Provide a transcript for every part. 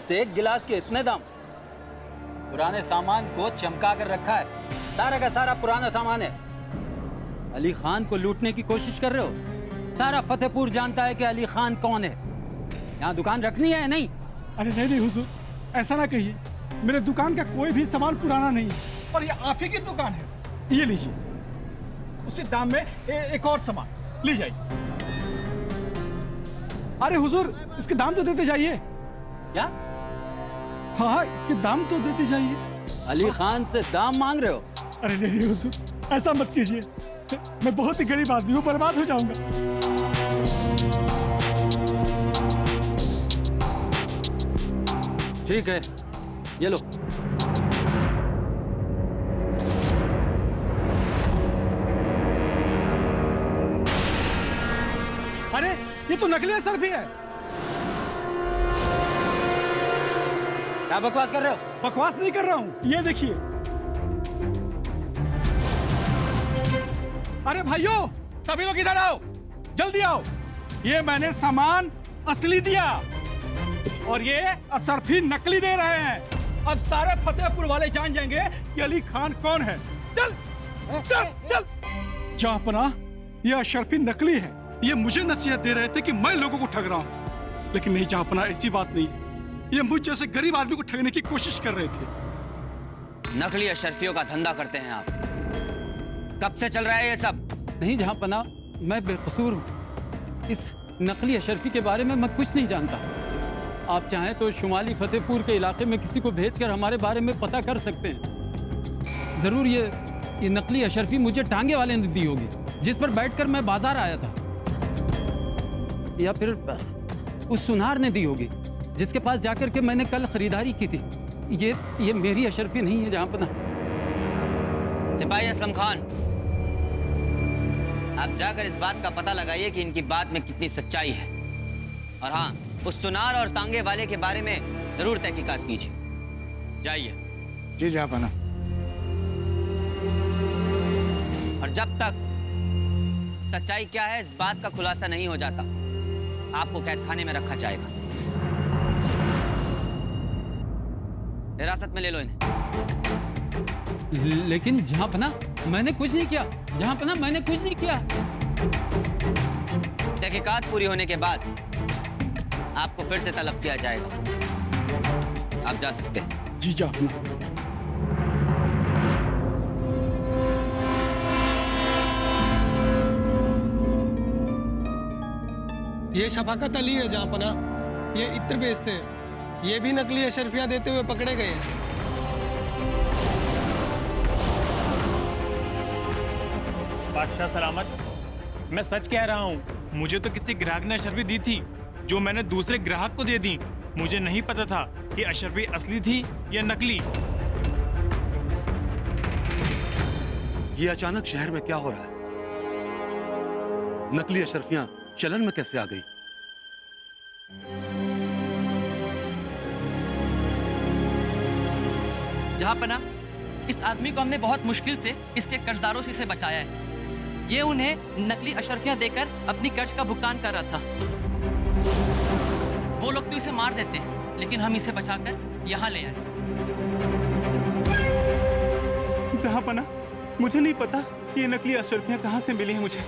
बस एक गिलास के इतने दाम? पुराने सामान को चमका कर रखा है, सारा का सारा पुराना सामान है। अली खान को लूटने की कोशिश कर रहे हो? सारा फतेहपुर जानता है कि अली खान कौन है। यहाँ दुकान रखनी है नहीं? अरे नहीं हुजूर, ऐसा ना कहिए। मेरे दुकान का कोई भी सामान पुराना नहीं है और ये आप ही की दुकान है। ये लीजिए, उसी दाम में एक और सामान ले जाइए। अरे हुजूर, इसके दाम तो देते जाइए। क्या? हाँ, इसके दाम तो देते जाइए। अली खान से दाम मांग रहे हो? अरे नहीं हुजूर, ऐसा मत कीजिए। मैं बहुत ही गरीब आदमी हूँ, बर्बाद हो जाऊंगा। ठीक है, ये लो। अरे ये तो नकली असर भी है। क्या बकवास कर रहे हो? बकवास नहीं कर रहा हूँ, ये देखिए। अरे भाइयों, सभी लोग इधर आओ, जल्दी आओ। ये मैंने सामान असली दिया और ये असरफी नकली दे रहे हैं। अब सारे फतेहपुर वाले जान जाएंगे कि अली खान कौन है। चल चल चल। जहाँपनाह, ये अशरफी नकली है। ये मुझे नसीहत दे रहे थे कि मैं लोगों को ठग रहा हूँ, लेकिन नहीं जहाँपनाह, ऐसी बात नहीं। ये मुझ जैसे गरीब आदमी को ठगने की कोशिश कर रहे थे। नकली अशरफियों का धंधा करते हैं आप। कब से चल रहा है ये सब? नहीं जहाँपनाह, मैं बेकसूर हूँ। इस नकली अशरफी के बारे में मैं कुछ नहीं जानता। आप चाहें तो शुमाली फतेहपुर के इलाके में किसी को भेजकर हमारे बारे में पता कर सकते हैं। जरूर ये नकली अशरफी मुझे टांगे वाले ने दी होगी, जिस पर बैठकर मैं बाजार आया था, या फिर उस सुनार ने दी होगी जिसके पास जाकर के मैंने कल खरीदारी की थी। ये मेरी अशरफी नहीं है जहाँपनाह। सिपाही असलम खान, आप जाकर इस बात का पता लगाइए कि इनकी बात में कितनी सच्चाई है। और हाँ, उस सुनार और तांगे वाले के बारे में जरूर तहकीकात कीजिए। जाइए। जी जहाँपनाह। और जब तक सच्चाई क्या है इस बात का खुलासा नहीं हो जाता, आपको कैदखाने में रखा जाएगा। हिरासत में ले लो इन्हें। लेकिन जहाँपनाह, मैंने कुछ नहीं किया। जहाँपनाह, मैंने कुछ नहीं किया। तहकीकात पूरी होने के बाद आपको फिर से तलब किया जाएगा। आप जा सकते हैं। जी जहाँपनाह। ये शफाकत अली है जहाँपनाह, ये इत्र बेचते हैं। ये भी नकली अशरफियाँ देते हुए पकड़े गए हैं। बादशाह सलामत, मैं सच कह रहा हूँ। मुझे तो किसी ग्राहक ने अशरफी दी थी जो मैंने दूसरे ग्राहक को दे दी। मुझे नहीं पता था कि अशरफी असली थी या नकली। ये अचानक शहर में क्या हो रहा है? नकली अशरफियां चलन में कैसे आ गई? जहाँपनाह, इस आदमी को हमने बहुत मुश्किल से इसके कर्जदारों से इसे बचाया है। ये उन्हें नकली अशरफियां देकर अपनी कर्ज का भुगतान कर रहा था। वो लोग तो इसे मार देते हैं, लेकिन हम इसे बचाकर यहाँ ले आए। जहाँपनाह, मुझे नहीं पता कि ये नकली अशरफियां कहाँ से मिली हैं मुझे।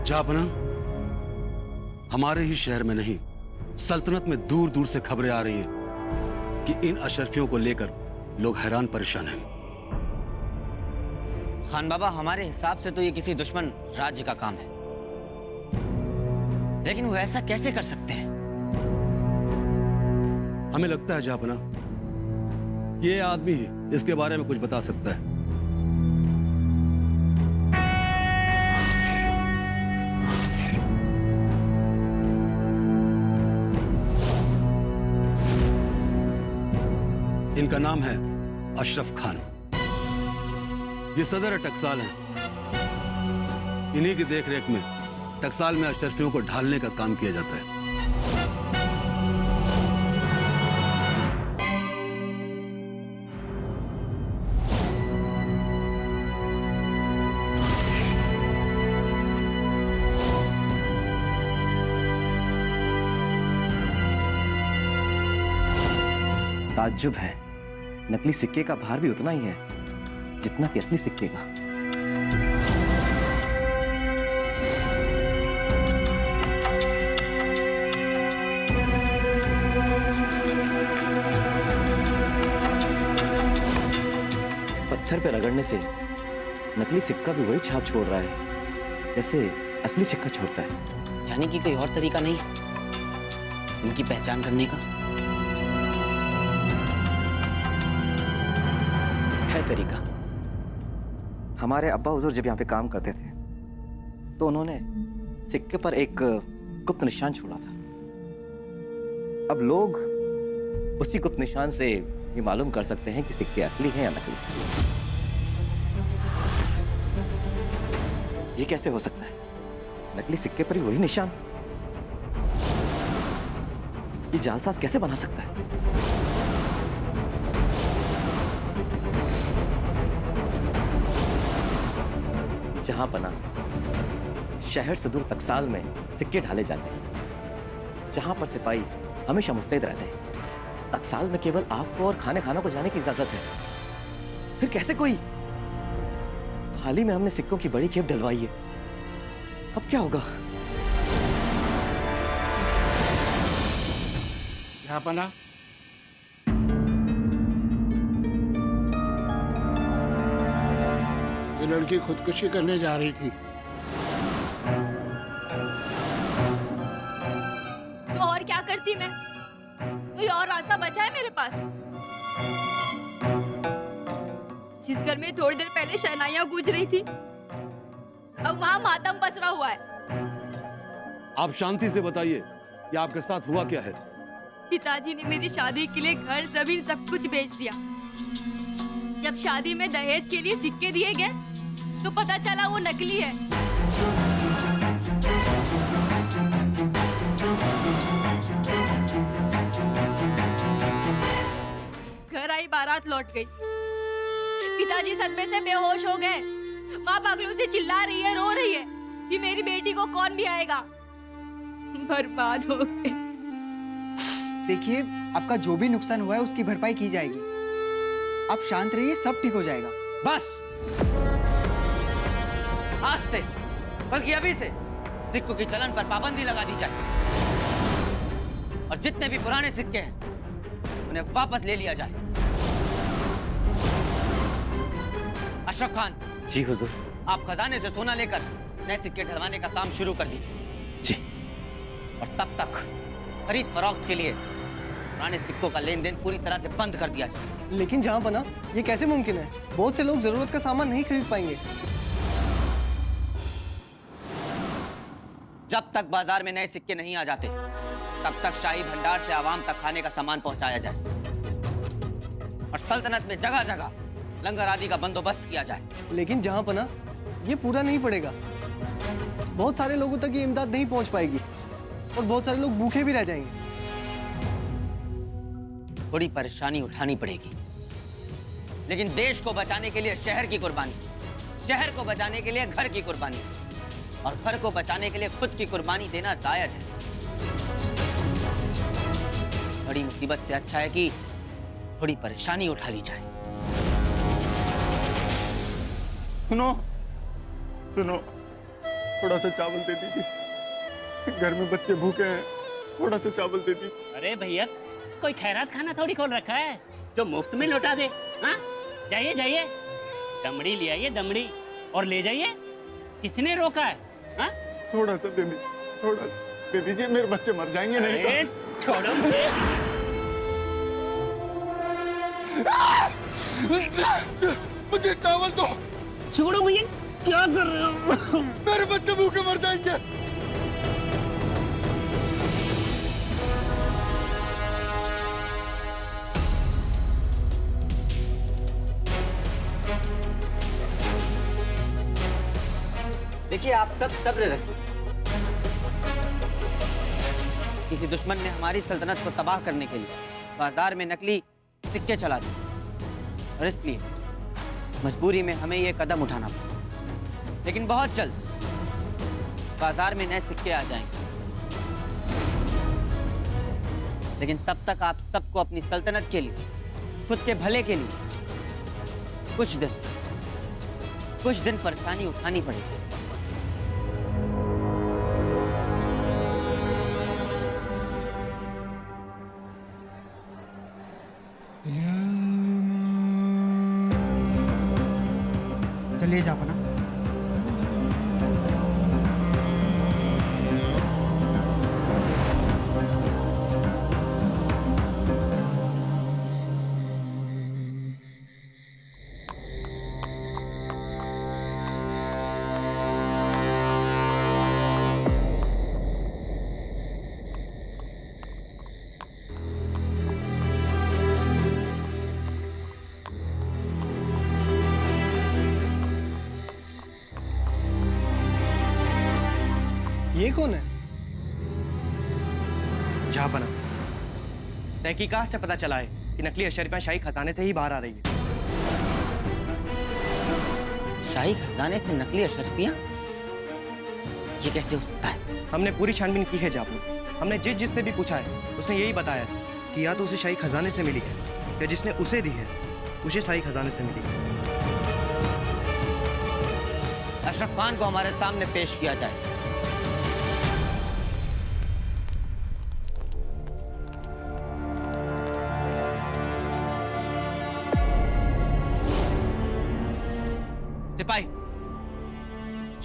जहाँपनाह, हमारे ही शहर में नहीं, सल्तनत में दूर दूर से खबरें आ रही हैं कि इन अशरफियों को लेकर लोग हैरान परेशान हैं। खान बाबा, हमारे हिसाब से तो ये किसी दुश्मन राज्य का काम है, लेकिन वो ऐसा कैसे कर सकते हैं? हमें लगता है जहाँपनाह, ये आदमी ही इसके बारे में कुछ बता सकता है। इनका नाम है अशरफ खान। ये सदर टकसाल हैं। इन्हीं की देखरेख में टकसाल में अशरफियों को ढालने का काम किया जाता है। ताज्जुब है, नकली सिक्के का भार भी उतना ही है जितना कि असली सिक्के का। पत्थर पे रगड़ने से नकली सिक्का भी वही छाप छोड़ रहा है जैसे असली सिक्का छोड़ता है। यानी कि कोई और तरीका नहीं इनकी पहचान करने का? है तरीका। हमारे अब्बा हुजूर जब यहाँ पे काम करते थे तो उन्होंने सिक्के पर एक गुप्त निशान छोड़ा था। अब लोग उसी गुप्त निशान से ये मालूम कर सकते हैं कि सिक्के असली हैं या नकली। ये कैसे हो सकता है? नकली सिक्के पर ही वही निशान। ये जालसाज कैसे बना सकता है? जहां पना शहर से दूर टकसाल में सिक्के ढाले जाते हैं, जहां पर सिपाही हमेशा मुस्तैद रहते हैं। टकसाल में केवल आपको और खाने खाना को जाने की इजाजत है। फिर कैसे कोई? हाल ही में हमने सिक्कों की बड़ी खेप डलवाई है, अब क्या होगा? जहाँपना, ये लड़की खुदकुशी करने जा रही थी। तो और क्या करती मैं? कोई और रास्ता बचा है मेरे पास? जिस घर में थोड़ी देर पहले शहनाइयां गूंज रही थी, अब वहां मातम पसरा हुआ है। आप शांति से बताइए कि आपके साथ हुआ क्या है? पिताजी ने मेरी शादी के लिए घर जमीन सब कुछ बेच दिया। जब शादी में दहेज के लिए सिक्के दिए गए तो पता चला वो नकली है। घर आई बारात लौट गई। पिताजी सदमे से बेहोश हो गए। माँ पगलू से चिल्ला रही है, रो रही है कि मेरी बेटी को कौन भी आएगा। बर्बाद हो गए। देखिए, आपका जो भी नुकसान हुआ है उसकी भरपाई की जाएगी। आप शांत रहिए, सब ठीक हो जाएगा। बस आज से, बल्कि अभी से सिक्कों की चलन पर पाबंदी लगा दी जाए और जितने भी पुराने सिक्के हैं उन्हें वापस ले लिया जाए। अशरफ खान। जी हुजूर। आप खजाने से सोना लेकर नए सिक्के ढलवाने का काम शुरू कर दीजिए। जी। और तब तक खरीद फरोख्त के लिए पुराने सिक्कों का लेन देन पूरी तरह से बंद कर दिया जाए। लेकिन जहां बना, ये कैसे मुमकिन है? बहुत से लोग जरूरत का सामान नहीं खरीद पाएंगे। जब तक बाजार में नए सिक्के नहीं आ जाते तब तक शाही भंडार से आवाम तक खाने का सामान पहुंचाया जाए और सल्तनत में जगह जगह लंगर आदि का बंदोबस्त किया जाए। लेकिन जहां पना, ये पूरा नहीं पड़ेगा। बहुत सारे लोगों तक ये इमदाद नहीं पहुंच पाएगी और बहुत सारे लोग भूखे भी रह जाएंगे। थोड़ी परेशानी उठानी पड़ेगी, लेकिन देश को बचाने के लिए शहर की कुर्बानी, शहर को बचाने के लिए घर की कुर्बानी और घर को बचाने के लिए खुद की कुर्बानी देना जायज है। बड़ी मुसीबत से अच्छा है कि थोड़ी परेशानी उठा ली जाए। सुनो सुनो, थोड़ा सा चावल दे दीजिए, घर में बच्चे भूखे हैं, थोड़ा सा चावल दे दीजिए। अरे भैया, कोई खैरात खाना थोड़ी खोल रखा है जो मुफ्त में लौटा दे। हाँ, जाइए जाइए, दमड़ी ले आइए, दमड़ी, और ले जाइए। किसने रोका है? हाँ? थोड़ा सा दे दीजिए, थोड़ा सा दे दीजिए, मेरे बच्चे मर जाएंगे नहीं तो। छोड़ो मुझे। मुझे चावल दो। छोड़ो मुझे, क्या कर रहे हो? मेरे बच्चे भूखे मर जाएंगे। देखिए, आप सब सब्र रखिए। किसी दुश्मन ने हमारी सल्तनत को तबाह करने के लिए बाजार में नकली सिक्के चला दिए और इसलिए मजबूरी में हमें ये कदम उठाना पड़ा। लेकिन बहुत जल्द बाजार में नए सिक्के आ जाएंगे। लेकिन तब तक आप सबको अपनी सल्तनत के लिए खुद के भले के लिए कुछ दिन परेशानी उठानी पड़ेगी। चलिए जापना। ये कौन है? जहाँपना, तहकीकात से पता चला है कि नकली अशरफियां शाही खजाने से ही बाहर आ रही है। शाही खजाने से नकली अशरफियां? ये कैसे हो सकता है? हमने पूरी छानबीन की है जहाँपना। हमने जिससे भी पूछा है उसने यही बताया है कि या तो उसे शाही खजाने से मिली है या जिसने उसे दी है उसे शाही खजाने से मिली है। अशरफ खान को हमारे सामने पेश किया जाए। सिपाही,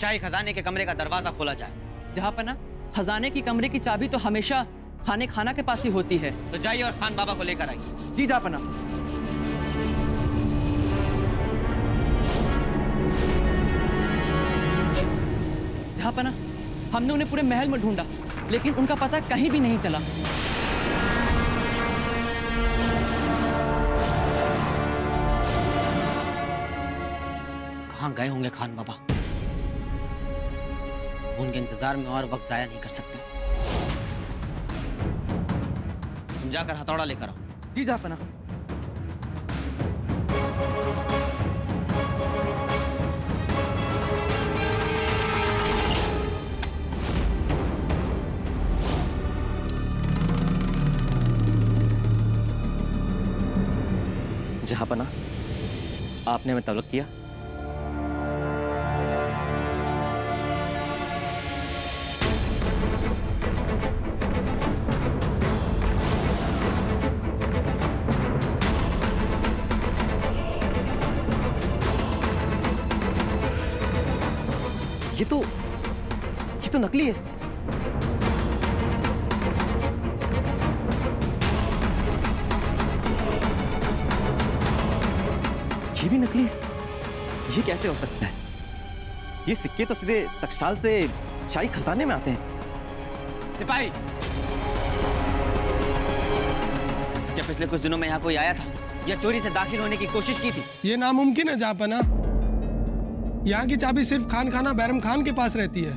शाही खजाने के कमरे का दरवाजा खोला जाए। जहाँपना, खजाने की कमरे की चाबी तो हमेशा खाने खाना के पास ही होती है। तो जाइए और खान बाबा को लेकर आइए। जी जहाँपना। जहाँपना, हमने उन्हें पूरे महल में ढूंढा लेकिन उनका पता कहीं भी नहीं चला। कहाँ गए होंगे खान बाबा? उनके इंतजार में और वक्त जाया नहीं कर सकते। तुम जाकर हथौड़ा लेकर आओ। जी जहाँपना। जहाँपना, आपने हमें तलब किया। ये तो नकली है। ये भी नकली है। ये कैसे हो सकता है? ये सिक्के तो सीधे टकसाल से शाही खजाने में आते हैं। सिपाही, क्या पिछले कुछ दिनों में यहाँ कोई आया था या चोरी से दाखिल होने की कोशिश की थी? ये नामुमकिन है जहाँपना। यहाँ की चाबी सिर्फ खान खाना बैरम खान के पास रहती है।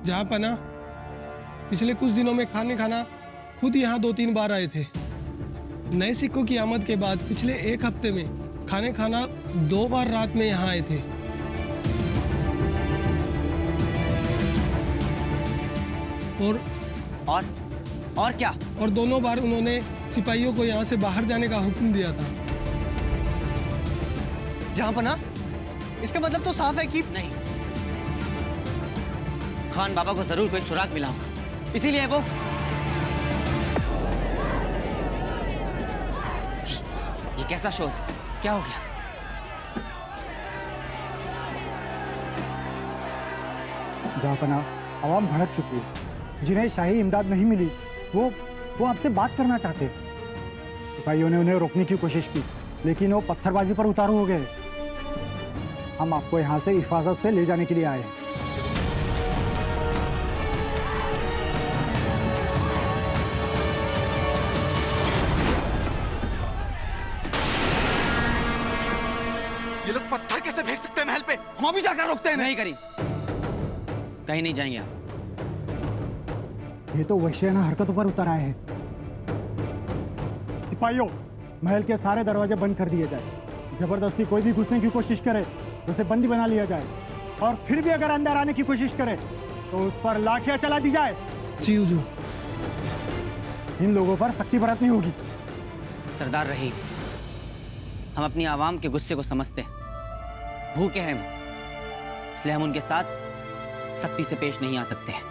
जहाँपना, पिछले कुछ दिनों में खाने खाना खुद यहाँ 2-3 बार आए थे। नए सिक्कों की आमद के बाद पिछले 1 हफ्ते में खाने खाना 2 बार रात में यहाँ आए थे। और क्या? और दोनों बार उन्होंने सिपाहियों को यहाँ से बाहर जाने का हुक्म दिया था। जहाँपना, इसका मतलब तो साफ है कि नहीं, खान बाबा को जरूर कोई सुराग मिला होगा, इसीलिए वो ये कैसा शोर? क्या हो गया? जहाँपना, आवाम भड़क चुकी है। जिन्हें शाही इमदाद नहीं मिली वो आपसे बात करना चाहते। सिपाहियों ने उन्हें रोकने की कोशिश की लेकिन वो पत्थरबाजी पर उतारू हो गए। हम आपको यहाँ से हिफाजत से ले जाने के लिए आए हैं। ये लोग पत्थर कैसे फेंक सकते हैं महल पे? हम अभी जाकर रोकते हैं। नहीं करी, कहीं नहीं जाएंगे आप। ये तो वहशियाना हरकतों पर उतर आए हैं। सिपाहियों, महल के सारे दरवाजे बंद कर दिए जाए। जबरदस्ती कोई भी घुसने की कोशिश करे तो उसे बंदी बना लिया जाए और फिर भी अगर अंदर आने की कोशिश करे तो उस पर लाठियां चला दी जाए। जी हुजूर। इन लोगों पर सख्ती बरतनी होगी। सरदार रहीम, हम अपनी आवाम के गुस्से को समझते हैं। भूखे हैं वो, इसलिए हम उनके साथ सख्ती से पेश नहीं आ सकते हैं,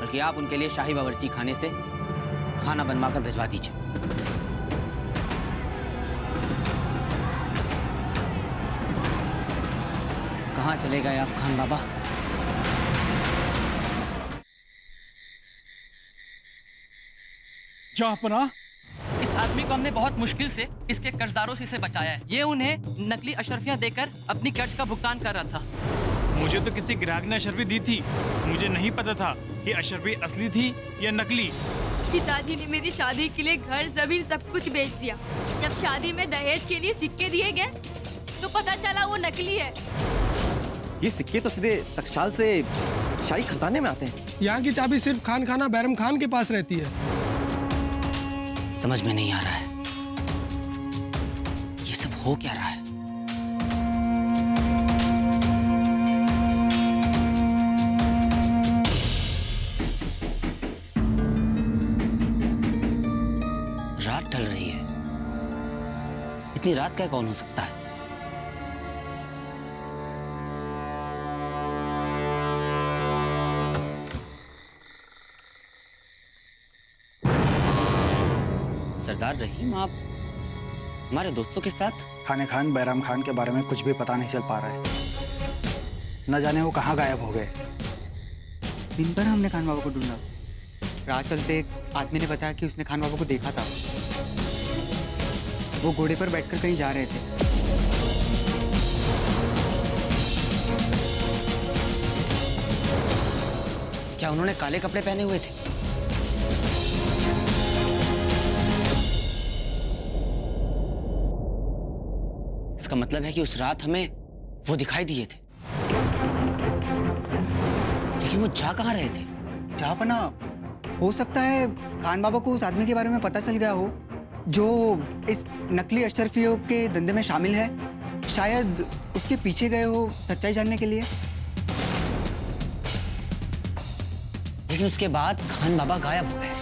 बल्कि आप उनके लिए शाही बावर्ची खाने से खाना बनवा कर भिजवा दीजिए। कहाँ चले गए आप खान बाबा? जहाँपना, इस आदमी को हमने बहुत मुश्किल से इसके कर्जदारों से इसे बचाया है। ये उन्हें नकली अशरफियां देकर अपनी कर्ज का भुगतान कर रहा था। मुझे तो किसी ग्राहक ने अशरफी दी थी, मुझे नहीं पता था कि अशरफी असली थी या नकली। पिताजी ने मेरी शादी के लिए घर जमीन सब कुछ बेच दिया। जब शादी में दहेज के लिए सिक्के दिए गए तो पता चला वो नकली है। ये सिक्के तो सीधे टकसाल से शाही खजाने में आते हैं। यहाँ की चाबी सिर्फ खान खाना बैरम खान के पास रहती है। समझ में नहीं आ रहा है ये सब हो क्या रहा है। रात ढल रही है, इतनी रात का कौन हो सकता है? सरदार रहीम, आप हमारे दोस्तों के साथ? खाने खान बैराम खान के बारे में कुछ भी पता नहीं चल पा रहा है। न जाने वो कहाँ गायब हो गए। दिन भर हमने खान बाबा को ढूंढा। राह चलते एक आदमी ने बताया कि उसने खान बाबा को देखा था। वो घोड़े पर बैठकर कहीं जा रहे थे। क्या उन्होंने काले कपड़े पहने हुए थे? इसका मतलब है कि उस रात हमें वो दिखाई दिए थे, लेकिन वो जा कहाँ रहे थे? जहाँपना, हो सकता है खान बाबा को उस आदमी के बारे में पता चल गया हो जो इस नकली अशरफियों के धंधे में शामिल है। शायद उसके पीछे गए हो सच्चाई जानने के लिए। लेकिन उसके बाद खान बाबा गायब हो गए।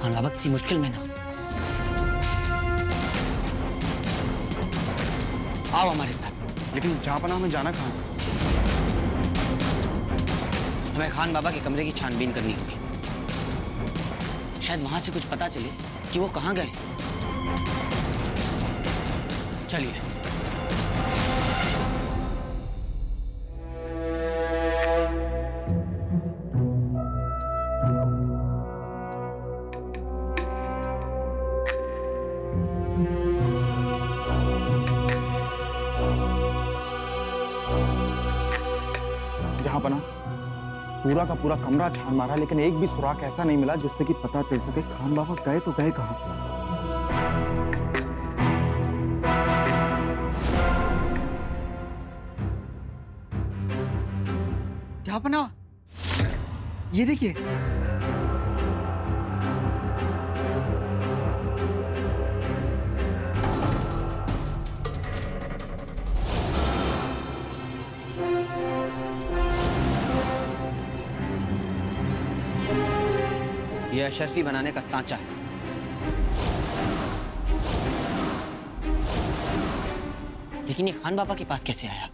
खान बाबा किसी मुश्किल में ना। आओ हमारे साथ। लेकिन जहाँपना, हमें जाना कहाँ? हमें खान बाबा के कमरे की छानबीन करनी होगी। शायद वहां से कुछ पता चले कि वो कहाँ गए। चलिए। जहाँपना, पूरा का पूरा कमरा छान मारा, लेकिन एक भी सुराग ऐसा नहीं मिला जिससे कि पता चल सके खान बाबा गए तो गए कहाँ। जहाँपना, ये देखिए। यह अशरफी बनाने का सांचा है। लेकिन ये खान बाबा के पास कैसे आया?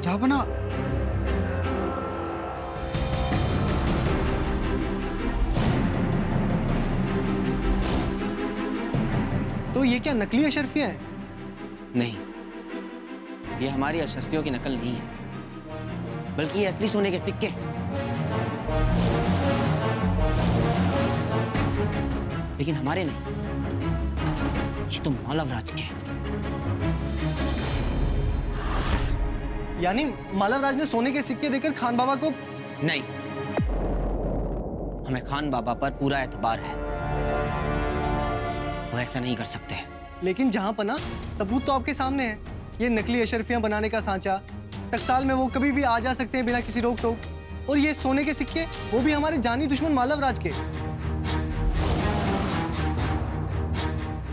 जहाँपना, तो ये क्या नकली अशरफियां हैं? नहीं, ये हमारी अशरफियों की नकल नहीं है, बल्कि ये असली सोने के सिक्के हैं। लेकिन हमारे नहीं, ये तो मालवराज के हैं। यानी मालवराज ने सोने के सिक्के देकर खान बाबा को? नहीं, हमें खान बाबा पर पूरा एतबार है, वो ऐसा नहीं कर सकते। लेकिन जहाँपना, सबूत तो आपके सामने है। ये नकली अशरफियां बनाने का सांचा, टकसाल में वो कभी भी आ जा सकते हैं बिना किसी रोक टोक। और ये सोने के सिक्के, वो भी हमारे जानी दुश्मन मालवराज के।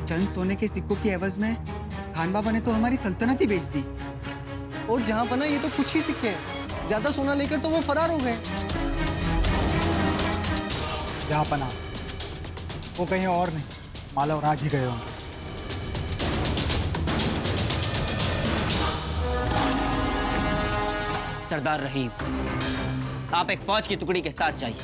चंद सोने के सिक्कों की एवज में खान बाबा ने तो हमारी सल्तनत ही बेच दी। और जहाँ पना ये तो कुछ ही सिक्के हैं, ज्यादा सोना लेकर तो वो फरार हो गए। जहाँ पना वो कहीं और नहीं, मालव राज ही गए होंगे। सरदार रहीम, आप एक फौज की टुकड़ी के साथ जाइए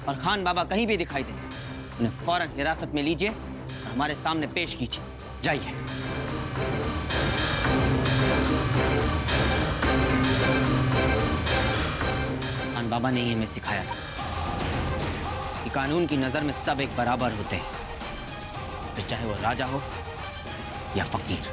और खान बाबा कहीं भी दिखाई दें, उन्हें फौरन हिरासत में लीजिए और हमारे सामने पेश कीजिए। जाइए। खान बाबा ने ही हमें सिखाया था कि कानून की नजर में सब एक बराबर होते हैं, फिर चाहे वो राजा हो या फकीर।